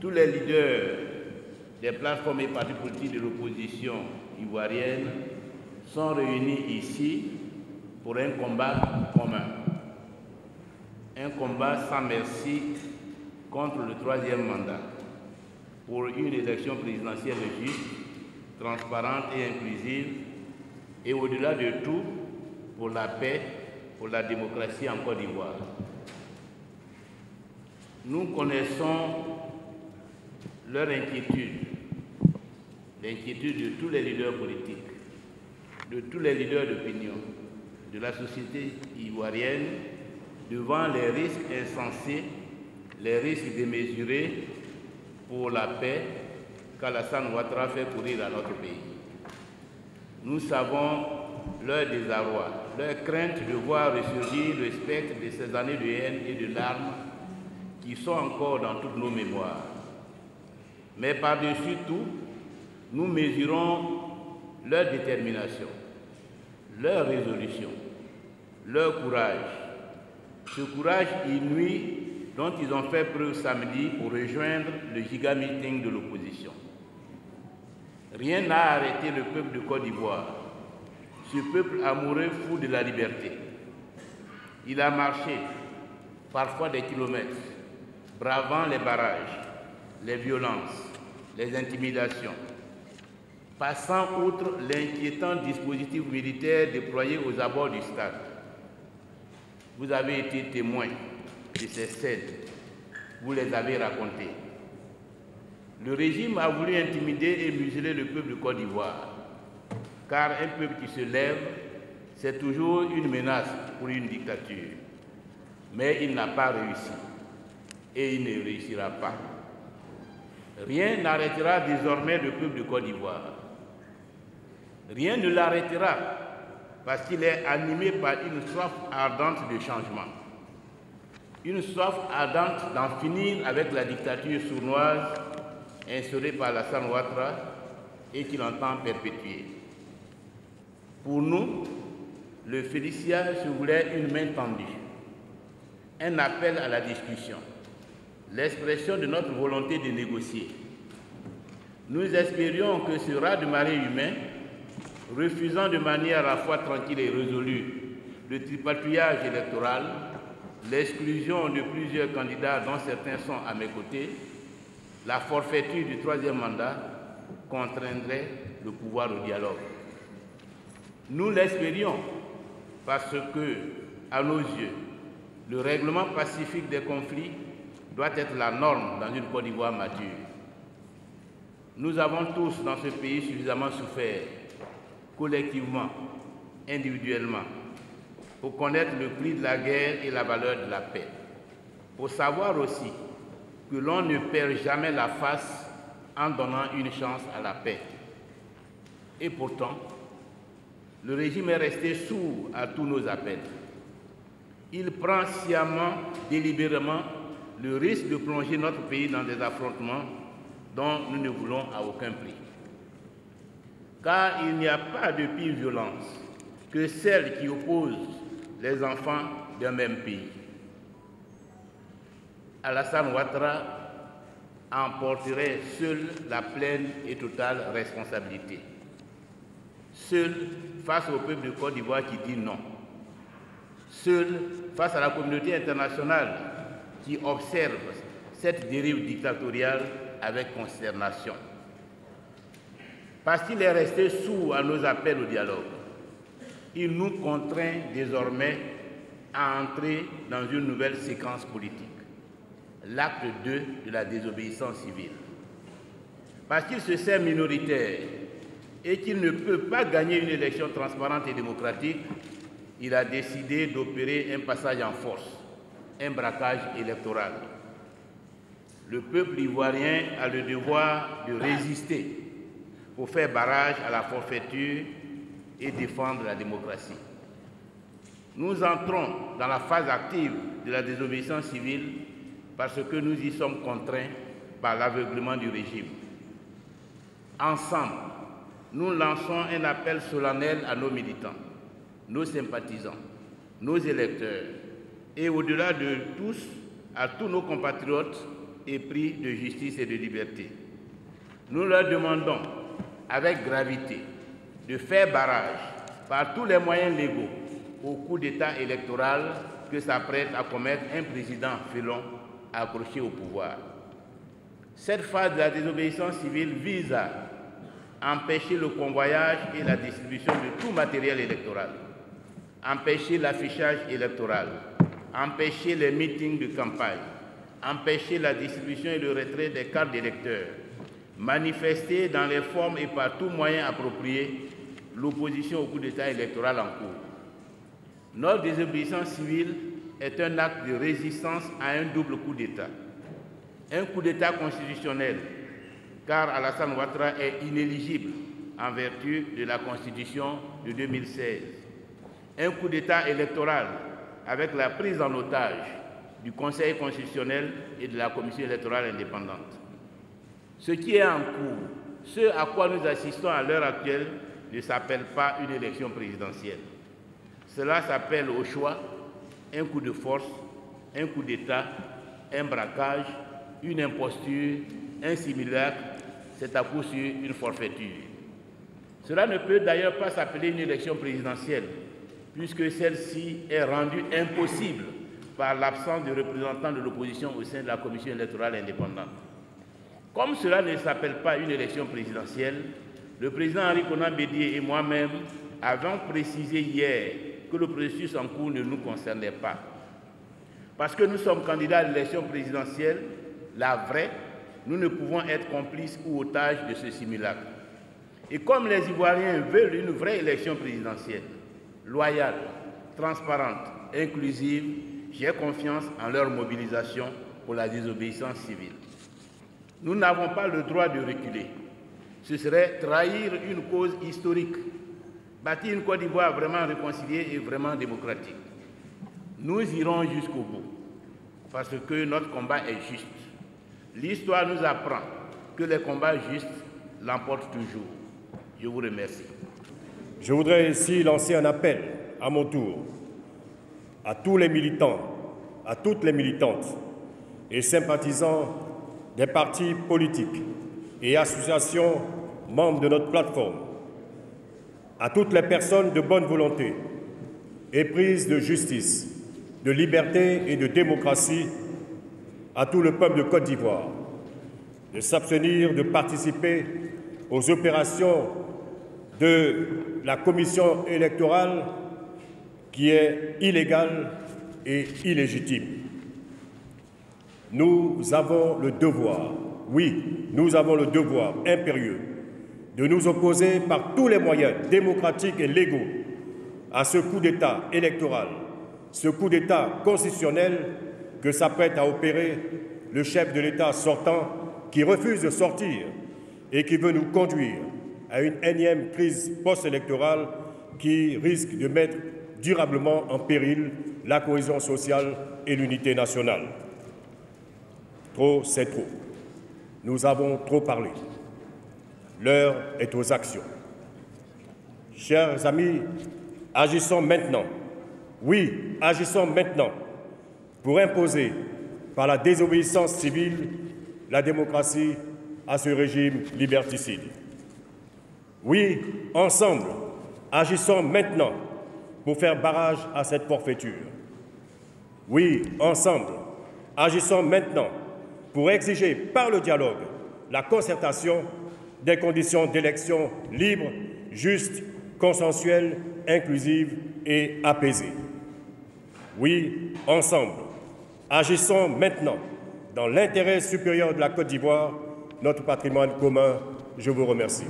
tous les leaders des plateformes et partis politiques de l'opposition ivoirienne sont réunis ici pour un combat commun. Un combat sans merci contre le troisième mandat, pour une élection présidentielle juste, transparente et inclusive, et au-delà de tout, pour la paix, pour la démocratie en Côte d'Ivoire. Nous connaissons leur inquiétude, l'inquiétude de tous les leaders politiques, de tous les leaders d'opinion, de la société ivoirienne, devant les risques insensés, les risques démesurés pour la paix qu'Alassane Ouattara fait courir à notre pays. Nous savons leur désarroi, leur crainte de voir ressurgir le spectre de ces années de haine et de larmes qui sont encore dans toutes nos mémoires. Mais par-dessus tout, nous mesurons leur détermination, leur résolution, leur courage, ce courage inouï dont ils ont fait preuve samedi pour rejoindre le giga-meeting de l'opposition. Rien n'a arrêté le peuple de Côte d'Ivoire, ce peuple amoureux fou de la liberté. Il a marché, parfois des kilomètres, bravant les barrages, les violences, les intimidations, passant outre l'inquiétant dispositif militaire déployé aux abords du stade. Vous avez été témoins de ces scènes, vous les avez racontées. Le régime a voulu intimider et museler le peuple de Côte d'Ivoire, car un peuple qui se lève, c'est toujours une menace pour une dictature. Mais il n'a pas réussi, et il ne réussira pas. Rien n'arrêtera désormais le peuple de Côte d'Ivoire. Rien ne l'arrêtera, parce qu'il est animé par une soif ardente de changement. Une soif ardente d'en finir avec la dictature sournoise instaurée par Alassane Ouattara et qu'il entend perpétuer. Pour nous, le Félicia se voulait une main tendue, un appel à la discussion, l'expression de notre volonté de négocier. Nous espérions que ce raz-de-marée humain, refusant de manière à la fois tranquille et résolue le tripatouillage électoral, l'exclusion de plusieurs candidats dont certains sont à mes côtés, la forfaiture du troisième mandat contraindrait le pouvoir au dialogue. Nous l'espérions parce que, à nos yeux, le règlement pacifique des conflits doit être la norme dans une Côte d'Ivoire mature. Nous avons tous dans ce pays suffisamment souffert, collectivement, individuellement, pour connaître le prix de la guerre et la valeur de la paix, pour savoir aussi que l'on ne perd jamais la face en donnant une chance à la paix. Et pourtant, le régime est resté sourd à tous nos appels. Il prend sciemment, délibérément, le risque de plonger notre pays dans des affrontements dont nous ne voulons à aucun prix. Car il n'y a pas de pire violence que celle qui oppose les enfants d'un même pays. Alassane Ouattara en porterait seul la pleine et totale responsabilité. Seul face au peuple de Côte d'Ivoire qui dit non. Seul face à la communauté internationale qui observe cette dérive dictatoriale avec consternation. Parce qu'il est resté sourd à nos appels au dialogue, il nous contraint désormais à entrer dans une nouvelle séquence politique, l'acte 2 de la désobéissance civile. Parce qu'il se sait minoritaire et qu'il ne peut pas gagner une élection transparente et démocratique, il a décidé d'opérer un passage en force, un braquage électoral. Le peuple ivoirien a le devoir de résister pour faire barrage à la forfaiture et défendre la démocratie. Nous entrons dans la phase active de la désobéissance civile parce que nous y sommes contraints par l'aveuglement du régime. Ensemble, nous lançons un appel solennel à nos militants, nos sympathisants, nos électeurs et au-delà de tous, à tous nos compatriotes épris de justice et de liberté. Nous leur demandons avec gravité de faire barrage par tous les moyens légaux au coup d'État électoral que s'apprête à commettre un président félon accroché au pouvoir. Cette phase de la désobéissance civile vise à empêcher le convoyage et la distribution de tout matériel électoral, empêcher l'affichage électoral, empêcher les meetings de campagne, empêcher la distribution et le retrait des cartes d'électeurs, manifester dans les formes et par tout moyen approprié l'opposition au coup d'État électoral en cours. Notre désobéissance civile est un acte de résistance à un double coup d'État. Un coup d'État constitutionnel, car Alassane Ouattara est inéligible en vertu de la Constitution de 2016. Un coup d'État électoral avec la prise en otage du Conseil constitutionnel et de la Commission électorale indépendante. Ce qui est en cours, ce à quoi nous assistons à l'heure actuelle, ne s'appelle pas une élection présidentielle. Cela s'appelle au choix un coup de force, un coup d'État, un braquage, une imposture, un simulacre, c'est à coup sûr une forfaiture. Cela ne peut d'ailleurs pas s'appeler une élection présidentielle, puisque celle-ci est rendue impossible par l'absence de représentants de l'opposition au sein de la Commission électorale indépendante. Comme cela ne s'appelle pas une élection présidentielle, le président Henri Konan Bédié et moi-même avons précisé hier que le processus en cours ne nous concernait pas. Parce que nous sommes candidats à l'élection présidentielle, la vraie, nous ne pouvons être complices ou otages de ce simulacre. Et comme les Ivoiriens veulent une vraie élection présidentielle, loyale, transparente, inclusive, j'ai confiance en leur mobilisation pour la désobéissance civile. Nous n'avons pas le droit de reculer. Ce serait trahir une cause historique, bâtir une Côte d'Ivoire vraiment réconciliée et vraiment démocratique. Nous irons jusqu'au bout, parce que notre combat est juste. L'histoire nous apprend que les combats justes l'emportent toujours. Je vous remercie. Je voudrais ici lancer un appel à mon tour à tous les militants, à toutes les militantes et sympathisants des partis politiques et associations membres de notre plateforme, à toutes les personnes de bonne volonté, éprises de justice, de liberté et de démocratie, à tout le peuple de Côte d'Ivoire, de s'abstenir de participer aux opérations de la commission électorale qui est illégale et illégitime. Nous avons le devoir, oui, nous avons le devoir impérieux de nous opposer par tous les moyens démocratiques et légaux à ce coup d'État électoral, ce coup d'État constitutionnel que s'apprête à opérer le chef de l'État sortant qui refuse de sortir et qui veut nous conduire à une énième crise post-électorale qui risque de mettre durablement en péril la cohésion sociale et l'unité nationale. Trop, c'est trop. Nous avons trop parlé. L'heure est aux actions. Chers amis, agissons maintenant. Oui, agissons maintenant pour imposer par la désobéissance civile la démocratie à ce régime liberticide. Oui, ensemble, agissons maintenant pour faire barrage à cette forfaiture. Oui, ensemble, agissons maintenant pour exiger par le dialogue la concertation des conditions d'élection libres, justes, consensuelles, inclusives et apaisées. Oui, ensemble, agissons maintenant dans l'intérêt supérieur de la Côte d'Ivoire, notre patrimoine commun. Je vous remercie.